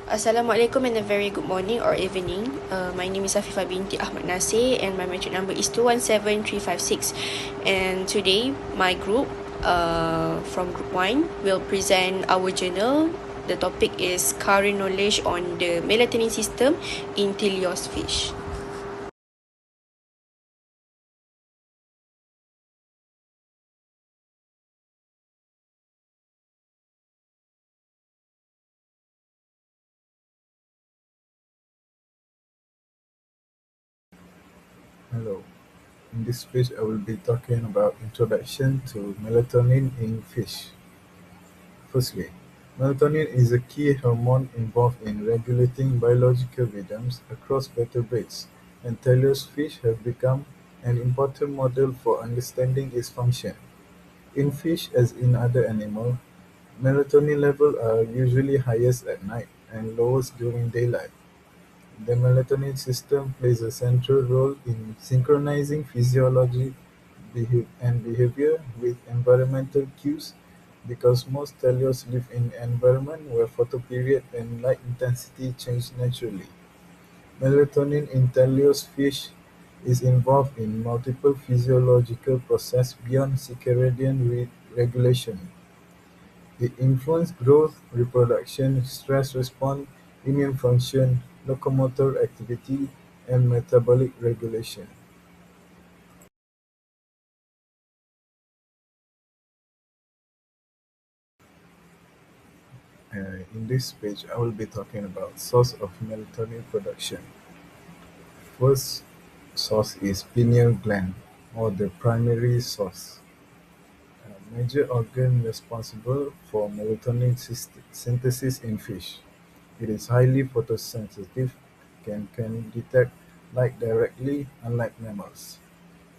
Assalamualaikum and a very good morning or evening. My name is Afifah BINTI AHMAD NASIR and my metric number is 217356. And today, my group from Group 1 will present our journal. The topic is current knowledge on the melatonin system in teleost fish. Hello. In this speech, I will be talking about introduction to melatonin in fish. Firstly, melatonin is a key hormone involved in regulating biological rhythms across vertebrates, and teleost fish have become an important model for understanding its function. In fish, as in other animals, melatonin levels are usually highest at night and lowest during daylight. The melatonin system plays a central role in synchronizing physiology and behavior with environmental cues because most teleosts live in environments where photoperiod and light intensity change naturally. Melatonin in teleost fish is involved in multiple physiological processes beyond circadian regulation. It influences growth, reproduction, stress response, immune function, locomotor activity, and metabolic regulation. In this page, I will be talking about source of melatonin production. First source is pineal gland, or the primary source, a major organ responsible for melatonin synthesis in fish. It is highly photosensitive and can detect light directly, unlike mammals.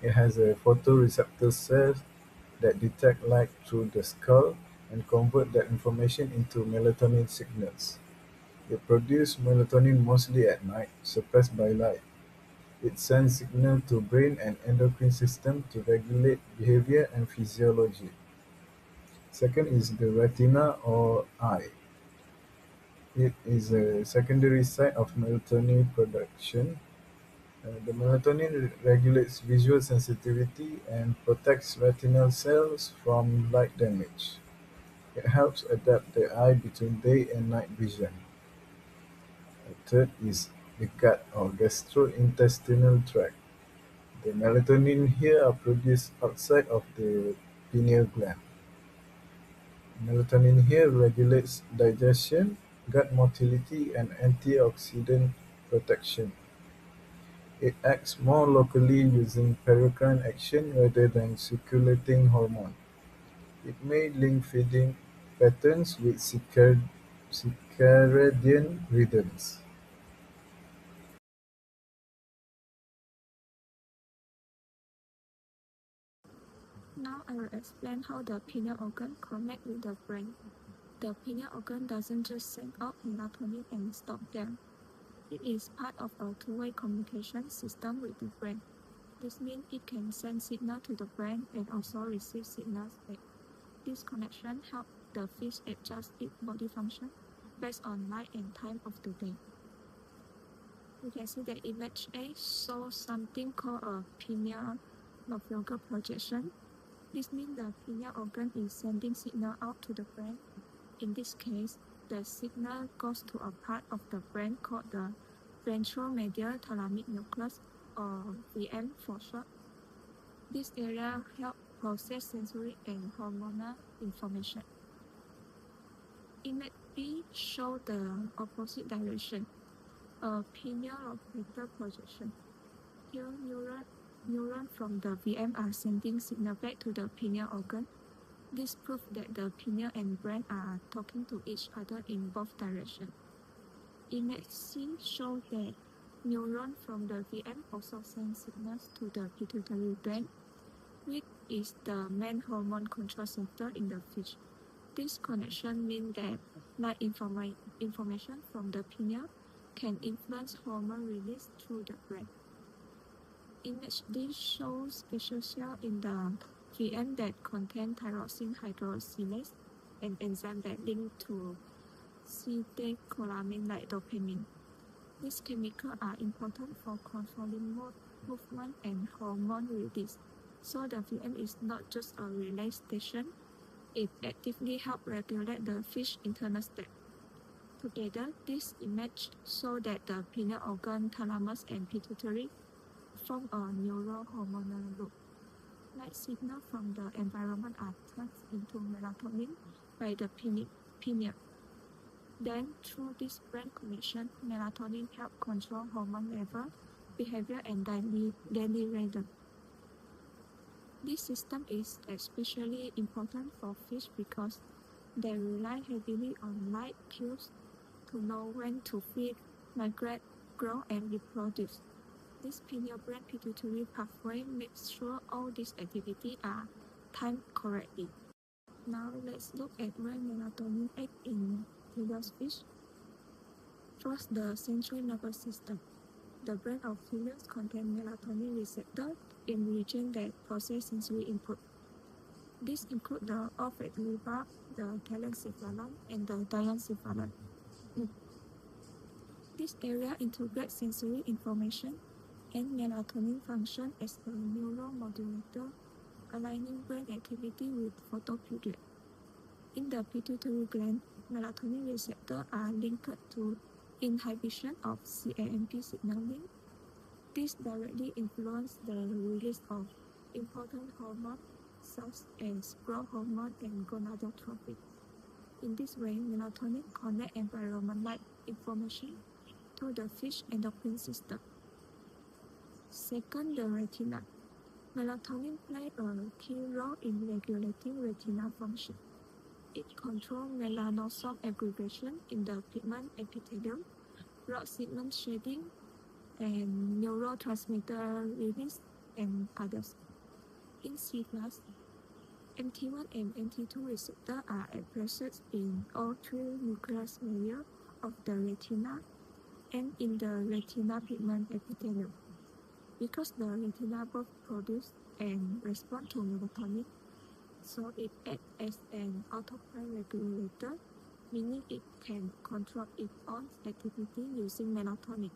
It has a photoreceptor cell that detect light through the skull and convert that information into melatonin signals. It produces melatonin mostly at night, suppressed by light. It sends signal to brain and endocrine system to regulate behavior and physiology. Second is the retina or eye. It is a secondary site of melatonin production. The melatonin regulates visual sensitivity and protects retinal cells from light damage. It helps adapt the eye between day and night vision. The third is the gut or gastrointestinal tract. The melatonin here are produced outside of the pineal gland. Melatonin here regulates digestion, gut motility, and antioxidant protection. It acts more locally using paracrine action rather than circulating hormone. It may link feeding patterns with circadian rhythms. Now I will explain how the pineal organ connects with the brain. The pineal organ doesn't just send out melatonin and stop there. It is part of a two-way communication system with the brain. This means it can send signals to the brain and also receive signals back. This connection helps the fish adjust its body function based on light and time of the day. You can see that image A shows something called a pineal lobular projection. This means the pineal organ is sending signal out to the brain. In this case, the signal goes to a part of the brain called the ventromedial thalamic nucleus, or VM for short. This area helps process sensory and hormonal information. Image B shows the opposite direction, a pineal lobular projection. Here, neurons from the VM are sending signal back to the pineal organ. This proves that the pineal and brain are talking to each other in both directions. Image C shows that neurons from the VM also send signals to the pituitary gland, which is the main hormone control center in the fish. This connection means that light information from the pineal can influence hormone release through the brain. Image D shows special cells in the VM that contain tyrosine hydroxylase, an enzyme that links to catecholamine like dopamine. These chemicals are important for controlling mood, movement, and hormone release. So the VM is not just a relay station, it actively helps regulate the fish internal state. Together, this image shows that the pineal organ, thalamus, and pituitary form a neurohormonal loop. Light signals from the environment are turned into melatonin by the pineal. Then, through this brain connection, melatonin helps control hormone level, behavior, and daily rhythm. This system is especially important for fish because they rely heavily on light cues to know when to feed, migrate, grow, and reproduce. This pineal brain pituitary pathway makes sure all these activities are timed correctly. Now let's look at where melatonin acts in teleost fish. First, the central nervous system. The brain of females contains melatonin receptors in regions that process sensory input. These include the olfactory bulb, the telencephalon, and the diencephalon. This area integrates sensory information and melatonin function as a neuromodulator, aligning brain activity with photoperiod. In the pituitary gland, melatonin receptors are linked to inhibition of CAMP signaling. This directly influences the release of important hormones such as growth hormone and gonadotropin. In this way, melatonin connects environment-like information to the fish endocrine system. Second, the retina. Melatonin plays a key role in regulating retina function. It controls melanosome aggregation in the pigment epithelium, rod segment shading, and neurotransmitter release, and others. In C class, MT1 and MT2 receptors are expressed in all three nucleus layers of the retina and in the retina pigment epithelium. Because the retina both produce and respond to melatonin, so it acts as an autocrine regulator, meaning it can control its own activity using melatonin.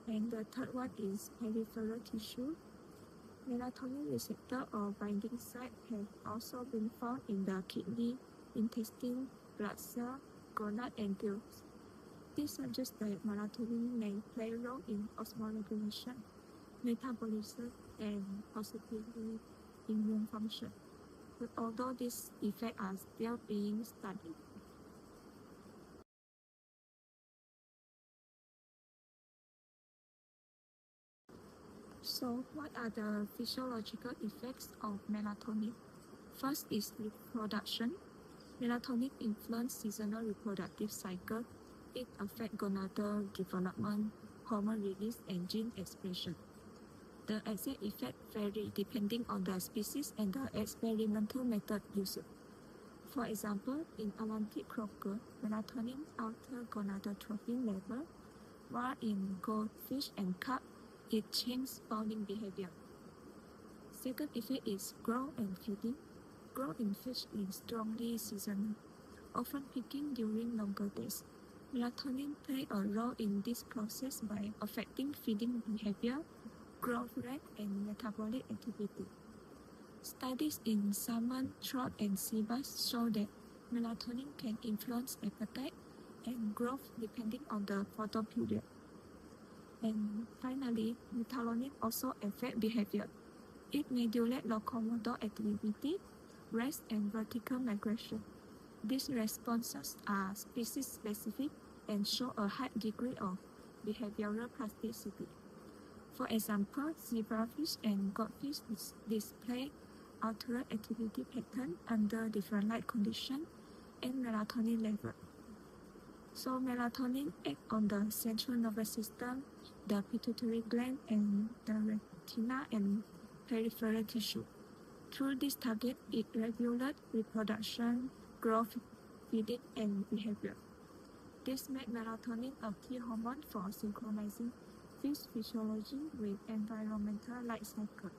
And the third one is peripheral tissue. Melatonin receptor or binding site have also been found in the kidney, intestine, blood cell, gonad, and gills. This suggests that melatonin may play a role in osmoregulation, metabolism, and possibly immune function. But although these effects are still being studied. So, what are the physiological effects of melatonin? First is reproduction. Melatonin influences seasonal reproductive cycle. It affects gonadal development, hormone release, and gene expression. The exact effect vary depending on the species and the experimental method used. For example, in Atlantic croaker, melatonin alters gonadotropin level, while in goldfish and carp, it changes spawning behavior. Second effect is growth and feeding. Growth in fish is strongly seasonal, often peaking during longer days. Melatonin plays a role in this process by affecting feeding behavior, growth rate, and metabolic activity. Studies in salmon, trout, and sea bass show that melatonin can influence appetite and growth depending on the photoperiod. And finally, melatonin also affects behavior. It modulates locomotor activity, rest, and vertical migration. These responses are species-specific and show a high degree of behavioral plasticity. For example, zebrafish and goldfish display altered activity pattern under different light conditions and melatonin level. So melatonin acts on the central nervous system, the pituitary gland, and the retina and peripheral tissue. Through this target, it regulates reproduction, growth, feeding, and behavior. This makes melatonin a key hormone for synchronizing fish physiology with environmental light cycle.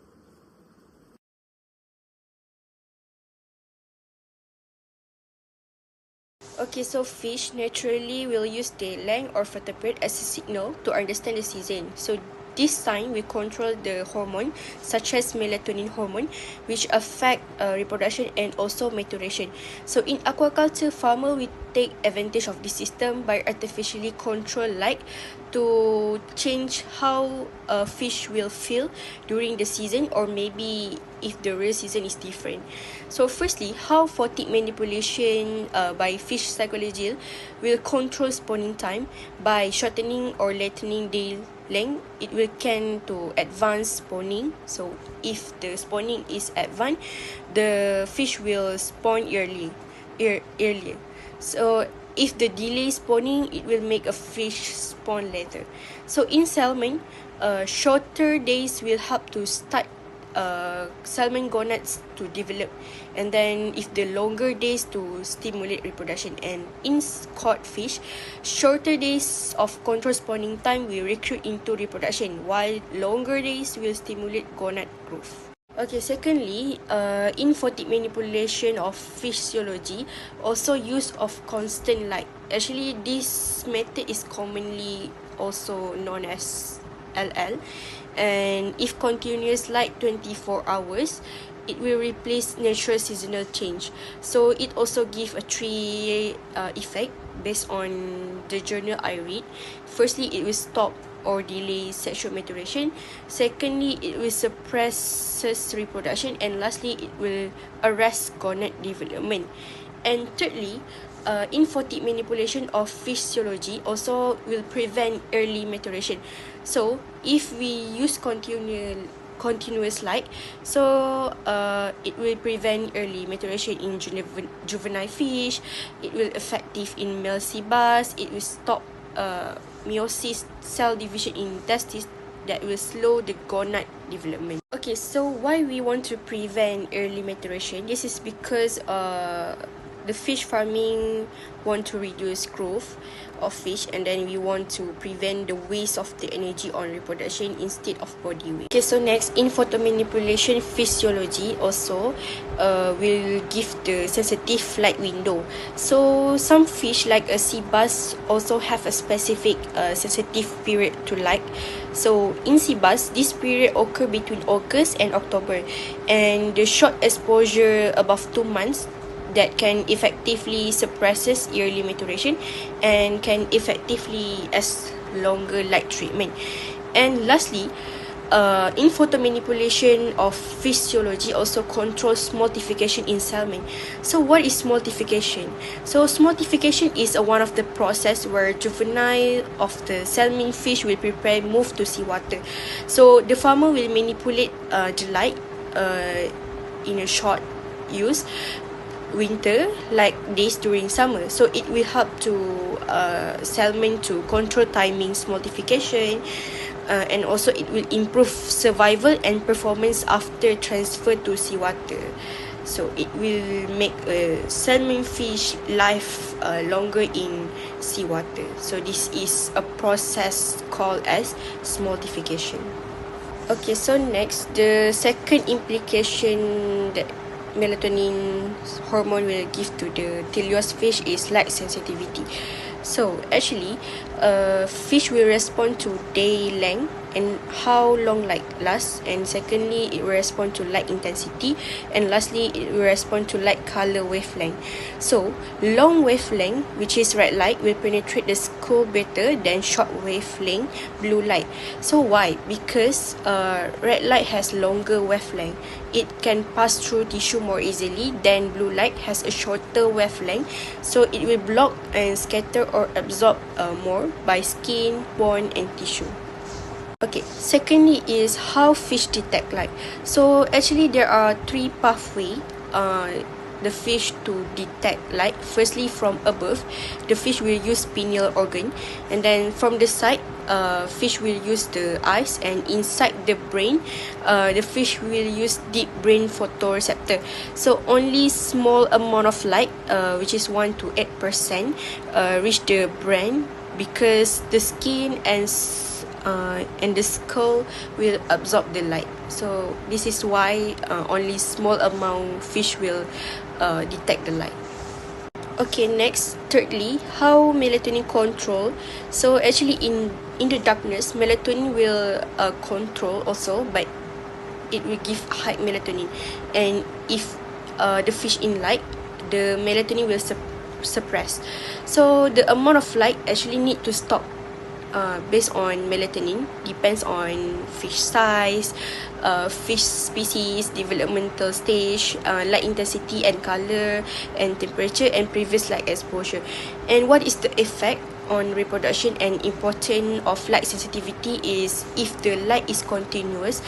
Okay, so fish naturally will use day length or vertebrate as a signal to understand the season. So this sign will control the hormone such as melatonin hormone, which affect reproduction and also maturation. So in aquaculture, farmer will take advantage of this system by artificially control light to change how a fish will feel during the season, or maybe if the real season is different. So firstly, how photic manipulation by fish psychology will control spawning time by shortening or lengthening day length. It will can to advance spawning. So if the spawning is advanced, the fish will spawn earlier. So if the delay spawning, it will make a fish spawn later. So in salmon, shorter days will help to start salmon gonads to develop, and then if the longer days to stimulate reproduction. And in cod fish, shorter days of control spawning time will recruit into reproduction, while longer days will stimulate gonad growth. Okay, secondly, in photic manipulation of physiology, also use of constant light. Actually, this method is commonly also known as LL. And if continuous light 24 hours, it will replace natural seasonal change. So it also give a three effect based on the journal I read. Firstly, it will stop or delay sexual maturation. Secondly, it will suppresses reproduction. And lastly, it will arrest gonad development. And thirdly, in photic manipulation of physiology also will prevent early maturation. So if we use continuous light, so it will prevent early maturation in juvenile fish. It will effective in male sea bass. It will stop meiosis, cell division in testes, that will slow the gonad development. Okay, so why we want to prevent early maturation? This is because the fish farming want to reduce growth of fish, and then we want to prevent the waste of the energy on reproduction instead of body weight. Okay, so next, in photomanipulation physiology also will give the sensitive light window. So some fish like a sea bass also have a specific sensitive period to light. So in sea bass, this period occur between August and October, and the short exposure above 2 months that can effectively suppresses early maturation and can effectively as longer light treatment. And lastly, in photomanipulation of physiology also controls smoltification in salmon. So what is smoltification? So smoltification is one of the process where juvenile of the salmon fish will prepare move to seawater. So the farmer will manipulate the light in a short use winter like days during summer. So it will help to salmon to control timing smoltification, and also it will improve survival and performance after transfer to seawater. So it will make a salmon fish life longer in seawater. So this is a process called as smoltification. Okay, so next, the second implication that melatonin hormone will give to the teleost fish is light sensitivity. So actually, fish will respond to day length and how long light lasts, and secondly, it will respond to light intensity, and lastly, it will respond to light color wavelength. So long wavelength, which is red light, will penetrate the skull better than short wavelength blue light. So why? Because red light has longer wavelength. It can pass through tissue more easily than blue light has a shorter wavelength, so it will block and scatter or absorb more by skin, bone and tissue. Okay, secondly is how fish detect light. So actually there are three pathways the fish to detect light. Firstly, from above, the fish will use pineal organ, and then from the side, fish will use the eyes, and inside the brain, the fish will use deep brain photoreceptor. So only small amount of light, which is 1 to 8%, reach the brain, because the skin and the skull will absorb the light. So this is why only small amount fish will detect the light. Okay, next, thirdly, how melatonin control. So actually in the darkness, melatonin will control also, but it will give high melatonin. And if the fish in light, the melatonin will suppress. So the amount of light actually need to stop based on melatonin, depends on fish size, fish species, developmental stage, light intensity and color, and temperature and previous light exposure. And what is the effect on reproduction and importance of light sensitivity is if the light is continuous,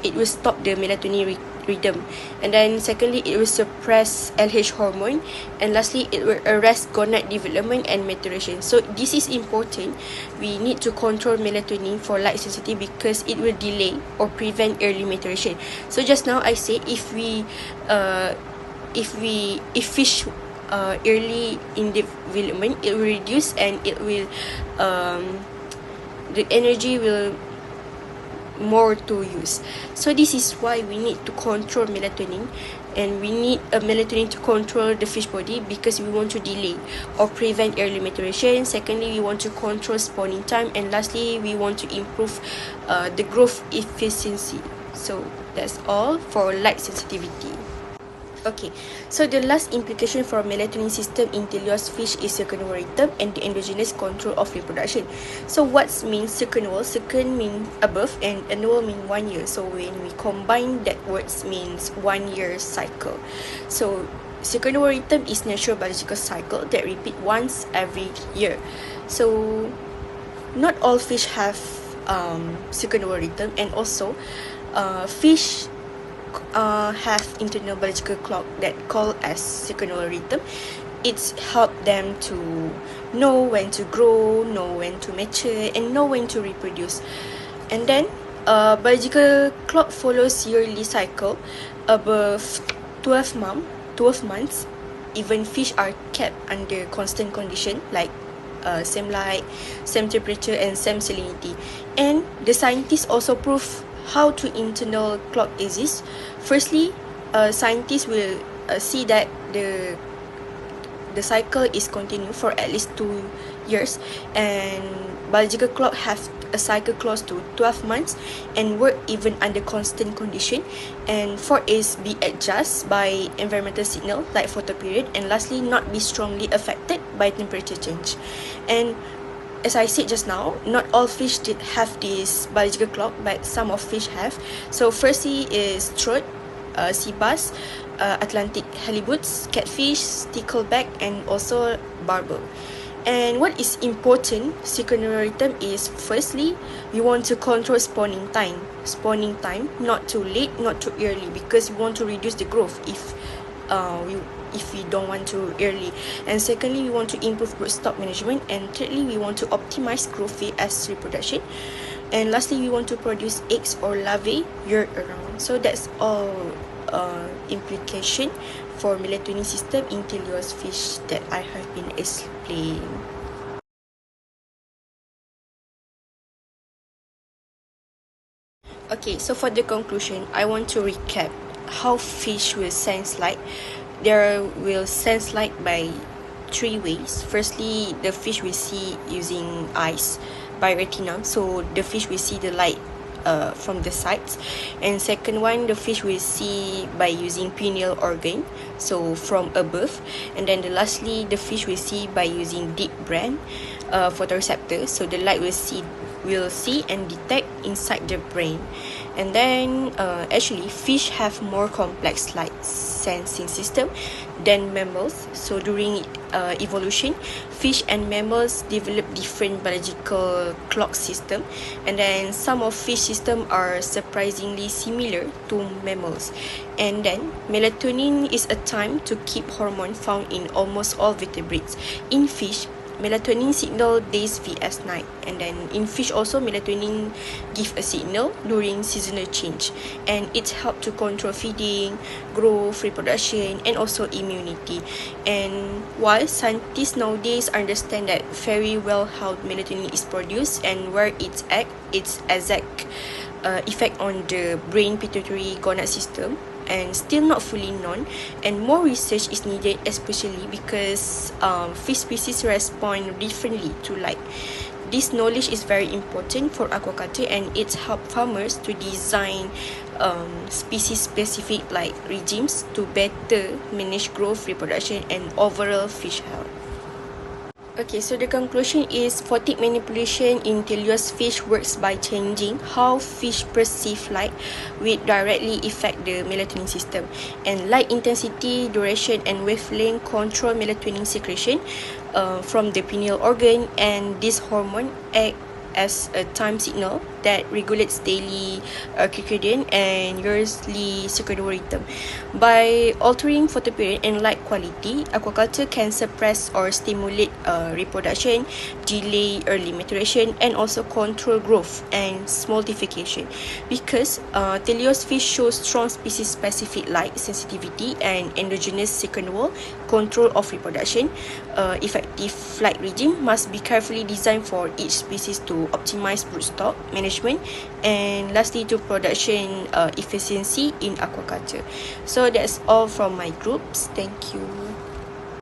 it will stop the melatonin rhythm. And then secondly, it will suppress LH hormone, and lastly, it will arrest gonad development and maturation. So this is important. We need to control melatonin for light sensitive because it will delay or prevent early maturation. So just now I said if fish early in development, it will reduce and it will the energy will more to use. So this is why we need to control melatonin, and we need a melatonin to control the fish body because we want to delay or prevent early maturation. Secondly, we want to control spawning time, and lastly, we want to improve the growth efficiency. So that's all for light sensitivity. Okay, so the last implication for melatonin system in teleost fish is circannual rhythm and the endogenous control of reproduction. So what means circannual? Circan mean above and annual mean 1 year. So when we combine that words means 1 year cycle. So circannual rhythm is natural biological cycle that repeat once every year. So not all fish have circannual rhythm, and also fish have internal biological clock that called as circannual rhythm. It's helped them to know when to grow, know when to mature, and know when to reproduce. And then biological clock follows yearly cycle above 12 months. Even fish are kept under constant condition like same light, same temperature, and same salinity. And the scientists also prove how to internal clock exists. Firstly, scientists will see that the cycle is continued for at least 2 years, and biological clock have a cycle close to 12 months and work even under constant condition. And fourth is be adjusted by environmental signal like photoperiod, and lastly, not be strongly affected by temperature change. And as I said just now, not all fish did have this biological clock, but some of fish have. So firstly is trout, sea bass, Atlantic halibuts, catfish, stickleback, and also barbel. And what is important, circannual rhythm is firstly, we want to control spawning time. Spawning time, not too late, not too early, because we want to reduce the growth if we don't want to early. And secondly, we want to improve brood stock management. And thirdly, we want to optimize growth rate as reproduction. And lastly, we want to produce eggs or larvae year around. So that's all implication for melatonin system in teleost fish that I have been explained. Okay, so for the conclusion, I want to recap how fish will sense light. There will sense light by 3 ways. Firstly, the fish will see using eyes by retina, so the fish will see the light from the sides. And second one, the fish will see by using pineal organ, so from above. And then lastly, the fish will see by using deep brain photoreceptor, so the light will see and detect inside the brain. And then actually fish have more complex light sensing system than mammals. So during evolution, fish and mammals develop different biological clock system, and then some of fish system are surprisingly similar to mammals. And then melatonin is a time to keep hormone found in almost all vertebrates. In fish, melatonin signal days vs night, and then in fish also melatonin give a signal during seasonal change, and it help to control feeding, growth, reproduction, and also immunity. And while scientists nowadays understand that very well how melatonin is produced and where its exact effect on the brain pituitary gonad system, and still not fully known, and more research is needed, especially because fish species respond differently to light. This knowledge is very important for aquaculture, and it helps farmers to design species-specific light regimes to better manage growth, reproduction, and overall fish health. Okay, so the conclusion is photic manipulation in teleost fish works by changing how fish perceive light, which directly affect the melatonin system. And light intensity, duration, and wavelength control melatonin secretion from the pineal organ, and this hormone act as a time signal that regulates daily circadian and yearly circadian rhythm. By altering photoperiod and light quality, aquaculture can suppress or stimulate reproduction, delay early maturation, and also control growth and smoltification. Because teleost fish show strong species-specific light sensitivity and endogenous circadian control of reproduction, effective flight regime must be carefully designed for each species to optimize brood stock management, and lastly to production efficiency in aquaculture. So that's all from my groups. Thank you.